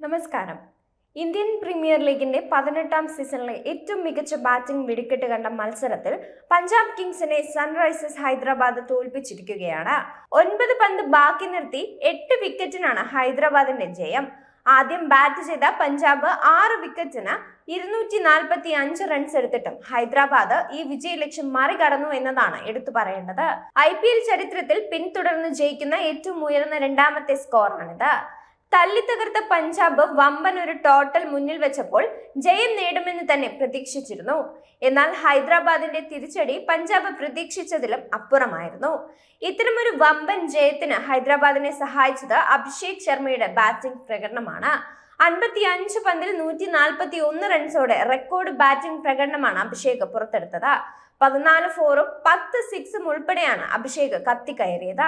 നമസ്കാരം. Indian premier ലീഗിന്റെ 18ാം സീസണിലെ ഏറ്റവും മികച്ച ബാറ്റിംഗ് വെടിക്കെട്ട് കണ്ട മത്സരത്തിൽ പഞ്ചാബ് കിങ്സിനെ സൺറൈസേഴ്സ് ഹൈദരാബാദ് തോൽപ്പിച്ചിരിക്കുകയാണ്. 9 പന്ത് ബാക്കി നിർത്തി 8 വിക്കറ്റിനാണ് ഹൈദരാബാദിന്റെ ജയം. ആദ്യം ബാറ്റ് ചെയ്ത പഞ്ചാബ് 6 വിക്കറ്റിന് 245 റൺസ് എടുത്തിട്ടും ഹൈദരാബാദ് ഈ വിജയലക്ഷ്യം മറികടന്നു എന്നതാണ് എടുത്തു പറയേണ്ടത്. IPL ചരിത്രത്തിൽ പിന്തുടർന്ന് ജയിക്കുന്ന ഏറ്റവും ഉയർന്ന രണ്ടാമത്തെ സ്കോറാണിത്. തല്ലി തകർത്ത പഞ്ചാബ് വമ്പൻ ഒരു ടോട്ടൽ മുന്നിൽ വെച്ചപ്പോൾ ജയം നേടുമെന്ന് തന്നെ പ്രതീക്ഷിച്ചിരുന്നു. എന്നാൽ ഹൈദരാബാദിന്റെ തിരിച്ചടി പഞ്ചാബ് പ്രതീക്ഷിച്ചതിലും അപ്പുറമായിരുന്നു. ഇത്തരമൊരു വമ്പൻ ജയത്തിന് ഹൈദരാബാദിനെ സഹായിച്ചത് അഭിഷേക് ശർമ്മയുടെ ബാറ്റിംഗ് പ്രകടനമാണ്. 55 പന്തിൽ 141 റൺസോടെ റെക്കോർഡ് ബാറ്റിംഗ് പ്രകടനമാണ് അഭിഷേക് പുറത്തെടുത്തത്. 14 ഫോറും 10 സിക്സും ഉൾപ്പെടെയാണ് അഭിഷേക് കത്തിക്കയറിയത്.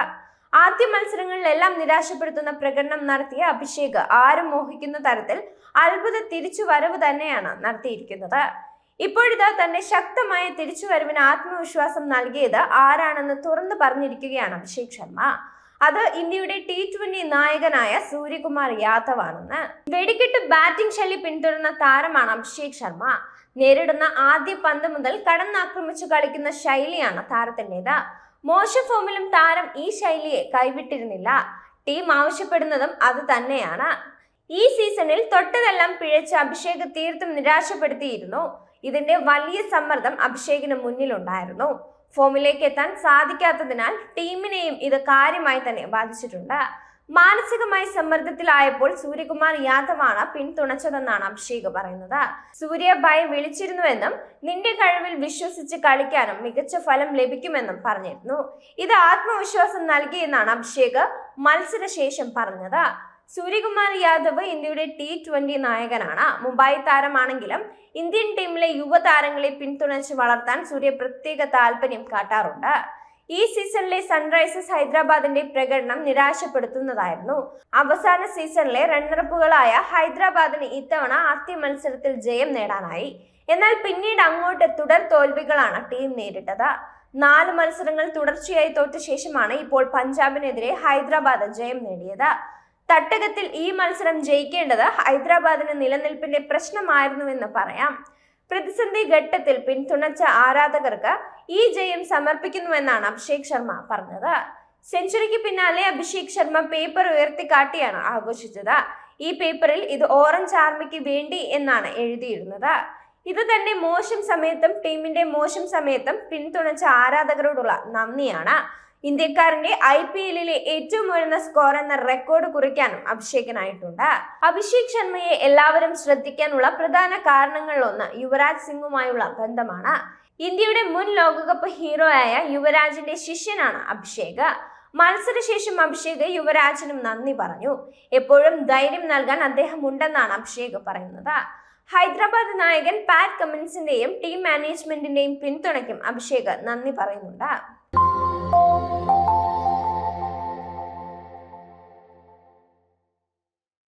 ആദ്യ മത്സരങ്ങളിലെല്ലാം നിരാശപ്പെടുത്തുന്ന പ്രകടനം നടത്തിയ അഭിഷേക് ആരും മോഹിക്കുന്ന തരത്തിൽ അത്ഭുത തിരിച്ചുവരവ് തന്നെയാണ് നടത്തിയിരിക്കുന്നത്. ഇപ്പോഴിതാ തന്റെ ശക്തമായ തിരിച്ചുവരവിന് ആത്മവിശ്വാസം നൽകിയത് ആരാണെന്ന് തുറന്നു പറഞ്ഞിരിക്കുകയാണ് അഭിഷേക് ശർമ്മ. അത് ഇന്ത്യയുടെ T20 നായകനായ സൂര്യകുമാർ യാദവ് ആണെന്ന്. വെടിക്കെട്ട് ബാറ്റിംഗ് ശൈലി പിന്തുടരുന്ന താരമാണ് അഭിഷേക് ശർമ്മ. നേരിടുന്ന ആദ്യ പന്ത് മുതൽ കടന്നാക്രമിച്ചു കളിക്കുന്ന ശൈലിയാണ് താരത്തിൻ്റെത്. മോശം ഫോമിലും താരം ഈ ശൈലിയെ കൈവിട്ടിരുന്നില്ല. ടീം ആവശ്യപ്പെടുന്നതും അത് തന്നെയാണ്. ഈ സീസണിൽ തൊട്ടതെല്ലാം പിഴച്ച അഭിഷേക് തീർത്തും നിരാശപ്പെടുത്തിയിരുന്നു. ഇതിന്റെ വലിയ സമ്മർദ്ദം അഭിഷേകിന് മുന്നിലുണ്ടായിരുന്നു. ഫോമിലേക്ക് എത്താൻ സാധിക്കാത്തതിനാൽ ടീമിനെയും ഇത് കാര്യമായി തന്നെ ബാധിച്ചിട്ടുണ്ട്. മാനസികമായി സമ്മർദ്ദത്തിലായപ്പോൾ സൂര്യകുമാർ യാദവാണ് പിന്തുണച്ചതെന്നാണ് അഭിഷേക് പറയുന്നത്. സൂര്യ ഭായ് വിളിച്ചിരുന്നുവെന്നും നിന്റെ കഴിവിൽ വിശ്വസിച്ച് കളിക്കാനും മികച്ച ഫലം ലഭിക്കുമെന്നും പറഞ്ഞിരുന്നു. ഇത് ആത്മവിശ്വാസം നൽകിയെന്നാണ് അഭിഷേക് മത്സരശേഷം പറഞ്ഞത്. സൂര്യകുമാർ യാദവ് ഇന്ത്യയുടെ T20 നായകനാണ്. മുംബൈ താരമാണെങ്കിലും ഇന്ത്യൻ ടീമിലെ യുവതാരങ്ങളെ പിന്തുണച്ച് വളർത്താൻ സൂര്യ പ്രത്യേക താല്പര്യം കാട്ടാറുണ്ട്. ഈ സീസണിലെ സൺറൈസേഴ്സ് ഹൈദരാബാദിന്റെ പ്രകടനം നിരാശപ്പെടുത്തുന്നതായിരുന്നു. അവസാന സീസണിലെ റണ്ണറപ്പുകളായ ഹൈദരാബാദിന് ഇത്തവണ ആദ്യ മത്സരത്തിൽ ജയം നേടാനായി. എന്നാൽ പിന്നീട് അങ്ങോട്ട് തുടർ തോൽവികളാണ് ടീം നേരിട്ടത്. 4 മത്സരങ്ങൾ തുടർച്ചയായി തോറ്റ ശേഷമാണ് ഇപ്പോൾ പഞ്ചാബിനെതിരെ ഹൈദരാബാദ് ജയം നേടിയത്. തട്ടകത്തിൽ ഈ മത്സരം ജയിക്കേണ്ടത് ഹൈദരാബാദിന് നിലനിൽപ്പിന്റെ പ്രശ്നമായിരുന്നുവെന്ന് പറയാം. പ്രതിസന്ധി ഘട്ടത്തിൽ പിന്തുണച്ച ആരാധകർക്ക് ഈ ജയം സമർപ്പിക്കുന്നുവെന്നാണ് അഭിഷേക് ശർമ്മ പറഞ്ഞത്. സെഞ്ചുറിക്ക് പിന്നാലെ അഭിഷേക് ശർമ്മ പേപ്പർ ഉയർത്തിക്കാട്ടിയാണ് ആഘോഷിച്ചത്. ഈ പേപ്പറിൽ ഇത് ഓറഞ്ച് ആർമിക്ക് വേണ്ടി എന്നാണ് എഴുതിയിരുന്നത്. ഇത് തന്റെ മോശം സമയത്തും ടീമിന്റെ മോശം സമയത്തും പിന്തുണച്ച ആരാധകരോടുള്ള നന്ദിയാണ്. ഇന്ത്യക്കാരന്റെ IPLലെ ഏറ്റവും ഉയർന്ന സ്കോർ എന്ന റെക്കോർഡ് കുറിക്കാനും അഭിഷേകിനായിട്ടുണ്ട്. അഭിഷേക് ശർമ്മയെ എല്ലാവരും ശ്രദ്ധിക്കാനുള്ള പ്രധാന കാരണങ്ങളിലൊന്ന് യുവരാജ് സിംഗുമായുള്ള ബന്ധമാണ്. ഇന്ത്യയുടെ മുൻ ലോകകപ്പ് ഹീറോയായ യുവരാജിന്റെ ശിഷ്യനാണ് അഭിഷേക്. മത്സരശേഷം അഭിഷേക് യുവരാജിനും നന്ദി പറഞ്ഞു. എപ്പോഴും ധൈര്യം നൽകാൻ അദ്ദേഹം ഉണ്ടെന്നാണ് അഭിഷേക് പറയുന്നത്. ഹൈദരാബാദ് നായകൻ പാറ്റ് കമ്മിൻസിന്റെയും ടീം മാനേജ്മെന്റിന്റെയും പിന്തുണയ്ക്കും അഭിഷേക് നന്ദി പറയുന്നുണ്ട്.